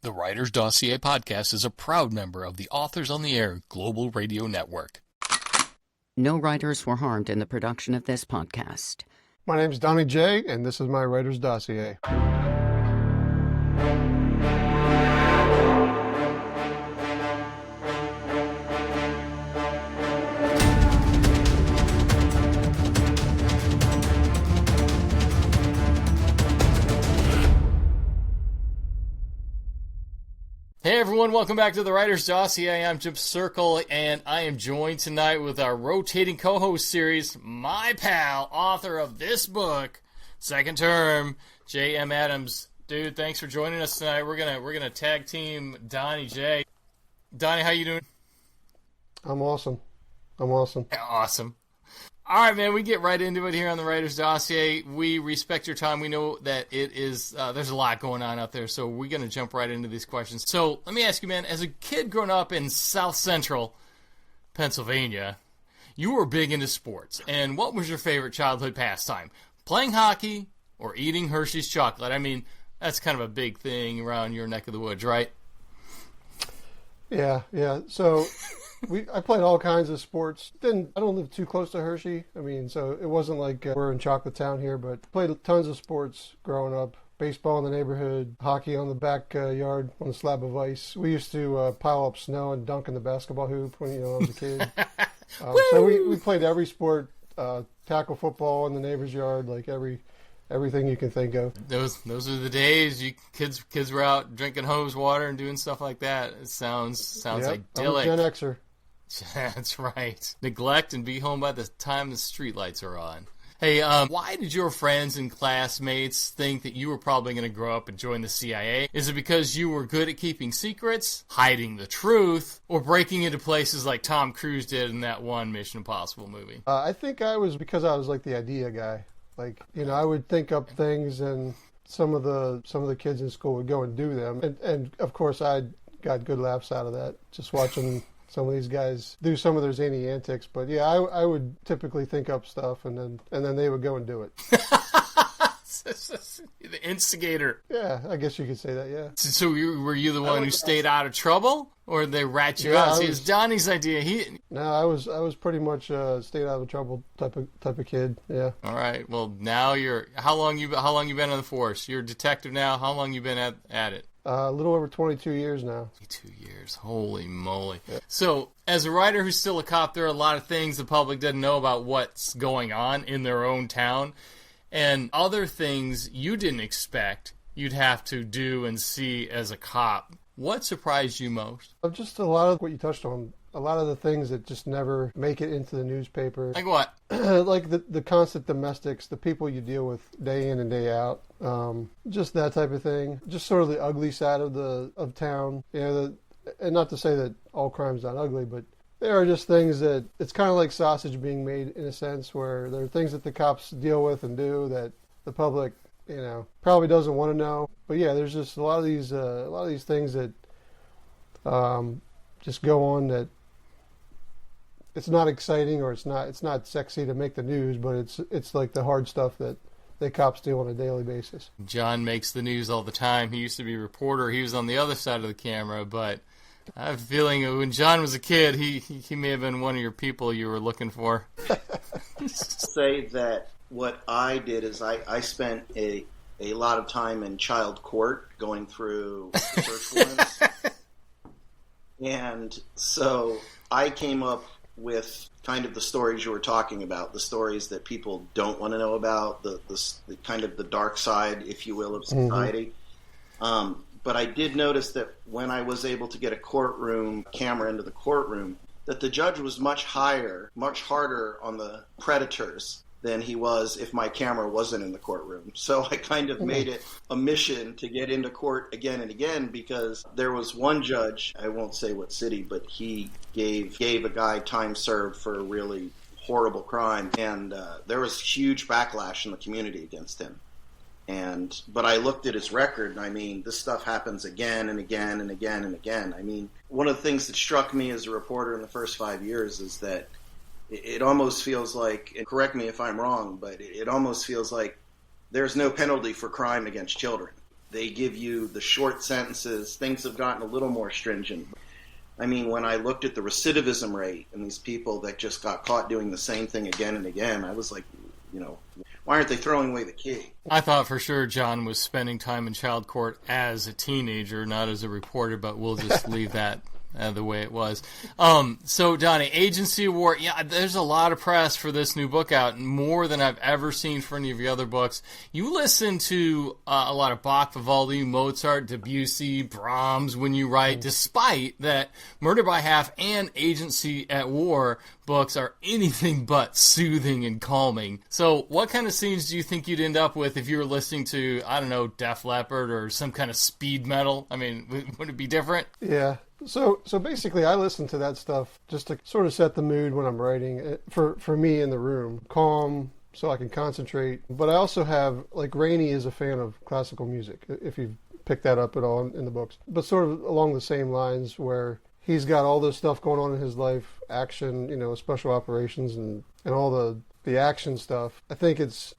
The Writer's Dossier Podcast is a proud member of the Authors on the Air Global Radio Network. No writers were harmed in the production of this podcast. My name is Dony Jay, and this is my Writer's Dossier. Hey everyone, welcome back to the Writer's Dossier. I'm Jim Circle, and I am joined tonight with our rotating co-host series, my pal, author of this book, second term, J.M. Adams. Dude, thanks for joining us tonight. We're gonna tag team Dony Jay. Donnie, how you doing? I'm awesome. Awesome. All right, man, we get right into it here on the Writer's Dossier. We respect your time. We know that it is there's a lot going on out there, so we're going to jump right into these questions. So let me ask you, man, as a kid growing up in South Central Pennsylvania, you were big into sports. And what was your favorite childhood pastime? Playing hockey or eating Hershey's chocolate? I mean, that's kind of a big thing around your neck of the woods, right? Yeah. So I played all kinds of sports. I don't live too close to Hershey. I mean, so it wasn't like we're in Chocolate Town here, but played tons of sports growing up. Baseball in the neighborhood, hockey on the backyard on a slab of ice. We used to pile up snow and dunk in the basketball hoop when I was a kid. So we played every sport, tackle football in the neighbor's yard, like everything you can think of. Those are the days kids were out drinking hose water and doing stuff like that. It sounds idyllic. I'm a Gen Xer. That's right. Neglect and be home by the time the streetlights are on. Hey, why did your friends and classmates think that you were probably going to grow up and join the CIA? Is it because you were good at keeping secrets, hiding the truth, or breaking into places like Tom Cruise did in that one Mission Impossible movie? I think because I was like the idea guy. Like, I would think up things, and some of the kids in school would go and do them, and of course I got good laughs out of that, just watching some of these guys do some of their zany antics. But yeah, I would typically think up stuff, and then they would go and do it. The instigator. Yeah, I guess you could say that. Yeah. So were you the one who stayed out of trouble, or did they rat you out? See, it was Donnie's idea. No, I was pretty much stayed out of trouble type of kid. Yeah. All right. Well, now how long you been on the force? You're a detective now. How long you been at it? A little over 22 years now. 22 years. Holy moly. Yeah. So, as a writer who's still a cop, there are a lot of things the public doesn't know about what's going on in their own town, and other things you didn't expect you'd have to do and see as a cop. What surprised you most? Just a lot of what you touched on. A lot of the things that just never make it into the newspaper. Like what? Like the constant domestics, the people you deal with day in and day out. Just that type of thing. Just sort of the ugly side of town. And not to say that all crime's not ugly, but there are just things that it's kind of like sausage being made in a sense, where there are things that the cops deal with and do that the public, probably doesn't want to know. But yeah, there's just a lot of these things that just go on that it's not exciting, or it's not sexy to make the news, but it's like the hard stuff that the cops do on a daily basis. John makes the news all the time. He used to be a reporter. He was on the other side of the camera, but I have a feeling when John was a kid, he may have been one of your people you were looking for. Say that what I did is I spent a lot of time in child court going through search warrants. And so I came up with kind of the stories you were talking about, the stories that people don't want to know about, the kind of the dark side, if you will, of society. Mm-hmm. But I did notice that when I was able to get a courtroom camera into the courtroom, that the judge was much harder on the predators than he was if my camera wasn't in the courtroom. So I kind of made it a mission to get into court again and again, because there was one judge, I won't say what city, but he gave a guy time served for a really horrible crime, and there was huge backlash in the community against him. But I looked at his record, and I mean, this stuff happens again and again and again and again. I mean, one of the things that struck me as a reporter in the first 5 years is that it almost feels like, and correct me if I'm wrong, but it almost feels like there's no penalty for crime against children. They give you the short sentences. Things have gotten a little more stringent. I mean, when I looked at the recidivism rate and these people that just got caught doing the same thing again and again, I was like, why aren't they throwing away the key? I thought for sure John was spending time in child court as a teenager, not as a reporter, but we'll just leave that the way it was. So, Donnie, Agency Award. Yeah, there's a lot of press for this new book out, more than I've ever seen for any of your other books. You listen to a lot of Bach, Vivaldi, Mozart, Debussy, Brahms when you write, despite that Murder by Half and Agency at War books are anything but soothing and calming. So what kind of scenes do you think you'd end up with if you were listening to, I don't know, Def Leppard or some kind of speed metal? I mean, would it be different? Yeah. So basically, I listen to that stuff just to sort of set the mood when I'm writing, for me in the room. Calm, so I can concentrate. But I also have, like, Rainey is a fan of classical music, if you've picked that up at all in the books. But sort of along the same lines where he's got all this stuff going on in his life, action, special operations and all the action stuff. I think it's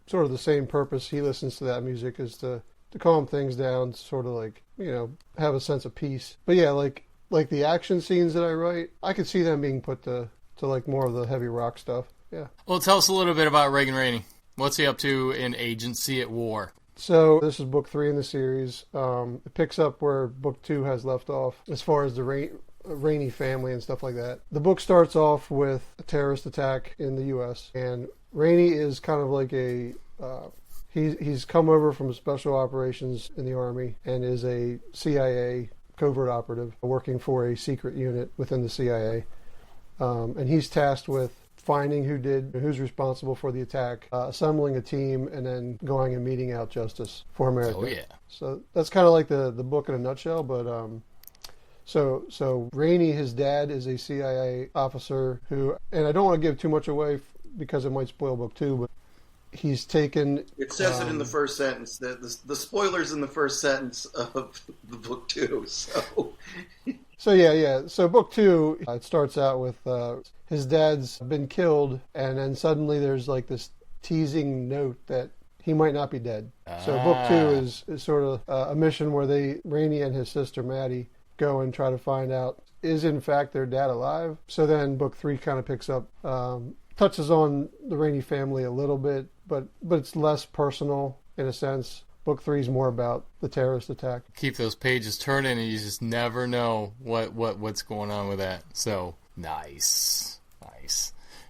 sort of the same purpose. He listens to that music is to calm things down, sort of like, have a sense of peace. But yeah, like the action scenes that I write, I could see them being put to like more of the heavy rock stuff. Yeah. Well, tell us a little bit about Reagan Rainey. What's he up to in Agency at War? So this is book 3 in the series. It picks up where book 2 has left off as far as the Rainey family and stuff like that. The book starts off with a terrorist attack in the U.S. and Rainey is kind of like he's come over from special operations in the Army and is a CIA covert operative working for a secret unit within the CIA. And he's tasked with finding who's responsible for the attack, assembling a team, and then going and meting out justice for America. Oh, yeah. So that's kind of like the book in a nutshell. But so Rainey, his dad, is a CIA officer who, and I don't want to give too much away because it might spoil book 2, but he's taken... It says it in the first sentence. The spoilers in the first sentence of the book 2. So yeah. So book 2, it starts out with his dad's been killed, and then suddenly there's like this teasing note that he might not be dead. So book 2 is sort of a mission where Rainey and his sister Maddie go and try to find out, is in fact their dad alive? So then book 3 kind of picks up, touches on the Rainey family a little bit, but it's less personal in a sense. Book 3 is more about the terrorist attack. Keep those pages turning, and you just never know what's going on with that. So nice.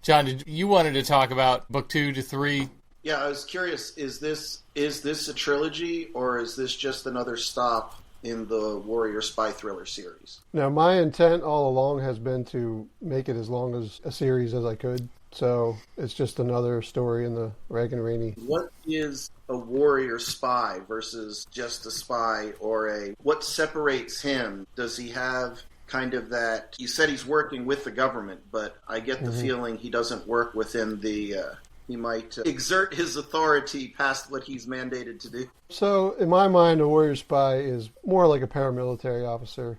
John, you wanted to talk about book 2 to 3? Yeah, I was curious. Is this a trilogy, or is this just another stop in the Warrior Spy Thriller series? Now, my intent all along has been to make it as long as a series as I could. So it's just another story in the Reagan Rainey. What is a warrior spy versus just a spy, or what separates him? Does he have kind of that? You said he's working with the government, but I get the feeling he doesn't work within the... he might exert his authority past what he's mandated to do. So in my mind, a warrior spy is more like a paramilitary officer.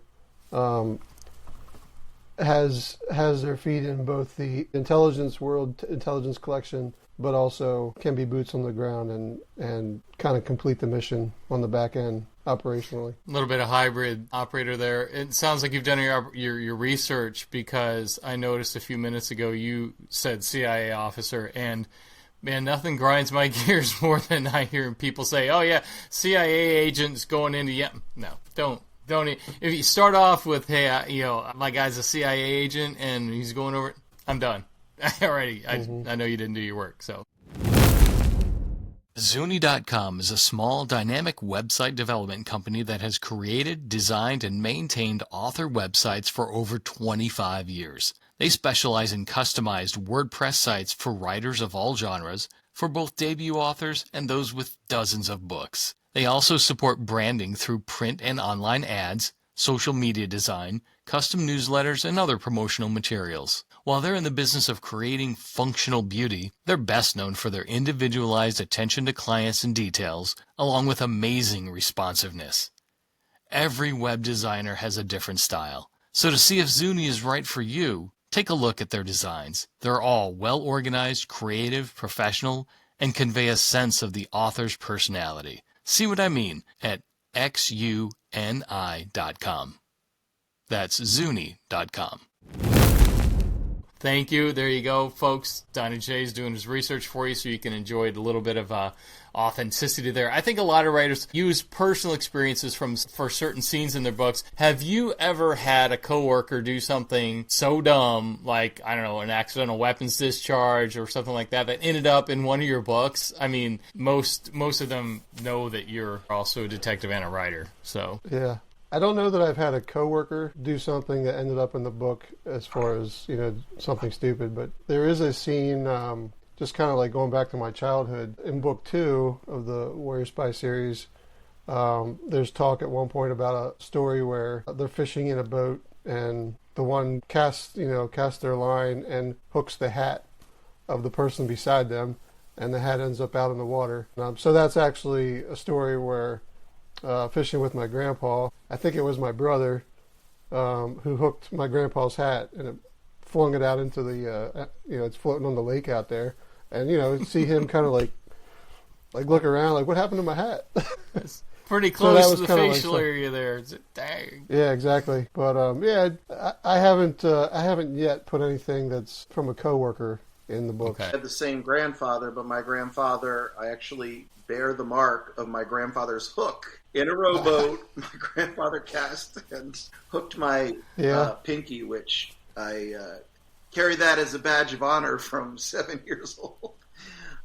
Has their feet in both the intelligence world, intelligence collection, but also can be boots on the ground and kind of complete the mission on the back end operationally. A little bit of hybrid operator there. It sounds like you've done your research, because I noticed a few minutes ago you said CIA officer, and man, nothing grinds my gears more than I hear people say, "Oh yeah, CIA agents going into No, don't. If you start off with, "Hey, my guy's a CIA agent and he's going over," I'm done. Already, I know you didn't do your work. So, Zuni.com is a small, dynamic website development company that has created, designed, and maintained author websites for over 25 years. They specialize in customized WordPress sites for writers of all genres, for both debut authors and those with dozens of books. They also support branding through print and online ads, social media design, custom newsletters, and other promotional materials. While they're in the business of creating functional beauty, they're best known for their individualized attention to clients and details, along with amazing responsiveness. Every web designer has a different style, so to see if Zuni is right for you, take a look at their designs. They're all well-organized, creative, professional, and convey a sense of the author's personality. See what I mean at xuni.com. That's Zuni.com. Thank you. There you go, folks. Dony Jay is doing his research for you so you can enjoy a little bit of authenticity there. I think a lot of writers use personal experiences for certain scenes in their books. Have you ever had a coworker do something so dumb, like, I don't know, an accidental weapons discharge or something like that ended up in one of your books? I mean, most of them know that you're also a detective and a writer, so. Yeah. I don't know that I've had a coworker do something that ended up in the book as far as, something stupid, but there is a scene, just kind of like going back to my childhood. In book 2 of the Warrior Spy series, there's talk at one point about a story where they're fishing in a boat and the one casts their line and hooks the hat of the person beside them, and the hat ends up out in the water. So that's actually a story where fishing with my grandpa, I think it was my brother who hooked my grandpa's hat and it flung it out into the, it's floating on the lake out there. And, see him kind of like look around, like, what happened to my hat? It's pretty close to the facial like, area there. Dang. Yeah, exactly. But, I haven't yet put anything that's from a coworker in the book. I had the same grandfather, but my grandfather, I actually bear the mark of my grandfather's hook. In a rowboat, my grandfather cast and hooked my pinky, which I carry that as a badge of honor from 7 years old.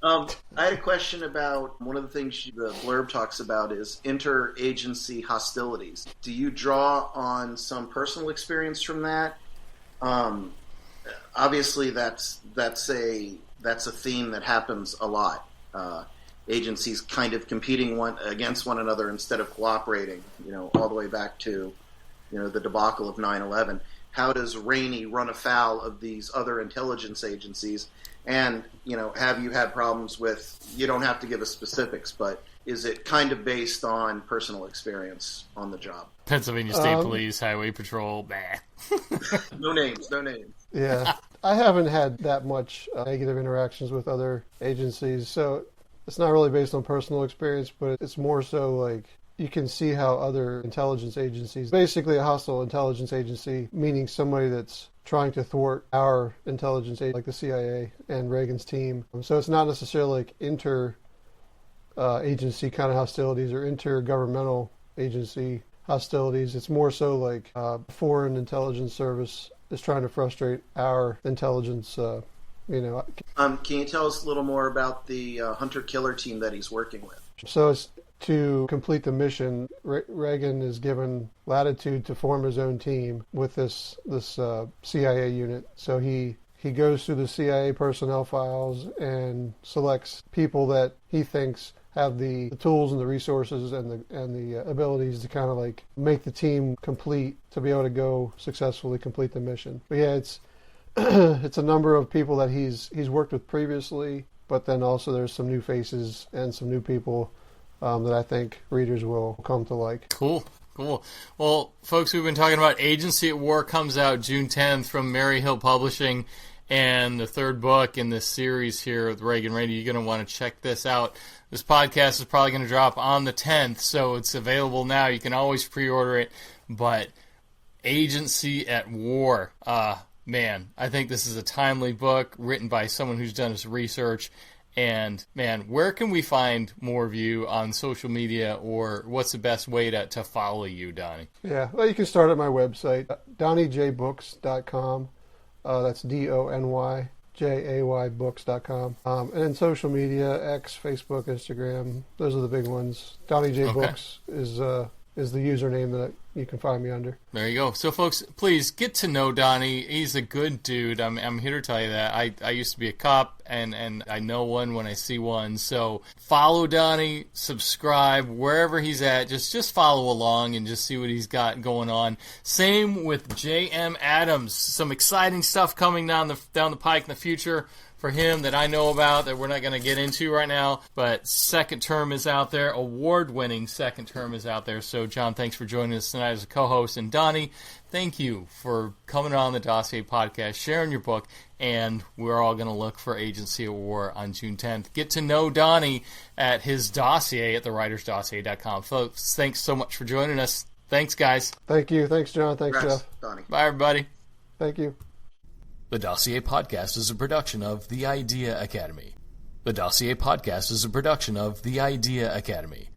I had a question about one of the things the blurb talks about is interagency hostilities. Do you draw on some personal experience from that? Obviously, that's a theme that happens a lot. Agencies kind of competing against one another instead of cooperating, all the way back to, the debacle of 9/11. How does Rainey run afoul of these other intelligence agencies? And, have you had problems with, you don't have to give us specifics, but is it kind of based on personal experience on the job? Pennsylvania State Police, Highway Patrol, bah. No names. Yeah. I haven't had that much negative interactions with other agencies, so it's not really based on personal experience, but it's more so like you can see how other intelligence agencies, basically a hostile intelligence agency, meaning somebody that's trying to thwart our intelligence agency, like the CIA and Reagan's team. So it's not necessarily like inter-agency kind of hostilities or intergovernmental agency hostilities. It's more so like foreign intelligence service is trying to frustrate our intelligence Can you tell us a little more about the hunter-killer team that he's working with? So it's to complete the mission. Reagan is given latitude to form his own team with this CIA unit. So he goes through the CIA personnel files and selects people that he thinks have the tools and the resources and the abilities to kind of like make the team complete to be able to go successfully complete the mission. But yeah, it's a number of people that he's worked with previously, but then also there's some new faces and some new people that I think readers will come to like. Cool. Well, folks, we've been talking about Agency at War. Comes out June 10th from Mary Hill Publishing, and the third book in this series here with Reagan Rainey. You're going to want to check this out. This podcast is probably going to drop on the 10th, so it's available now. You can always pre-order it, but Agency at War, man, I think this is a timely book written by someone who's done his research. And, man, where can we find more of you on social media, or what's the best way to follow you, Donnie? Yeah, well, you can start at my website, DonyJaybooks.com. That's DonyJaybooks.com. And then social media, X, Facebook, Instagram, those are the big ones. Dony Jay Books is the username that you can find me under. There you go. So, folks, please get to know Donnie. He's a good dude. I'm here to tell you that. I used to be a cop, and I know one when I see one. So follow Donnie, subscribe wherever he's at. Just follow along and just see what he's got going on. Same with J.M. Adams. Some exciting stuff coming down the pike in the future for him that I know about that we're not going to get into right now, but second term is out there. Award-winning second term is out there. So, John, thanks for joining us tonight. tonight as a co-host. And Donnie, thank you for coming on the Dossier Podcast, sharing your book, and we're all going to look for Agency of War on June 10th. Get to know Donnie at his dossier at thewritersdossier.com. Folks, thanks so much for joining us. Thanks, guys. Thank you. Thanks, John. Thanks, Congrats, Jeff. Donnie. Bye, everybody. Thank you. The Dossier Podcast is a production of The Idea Academy. The Dossier Podcast is a production of The Idea Academy.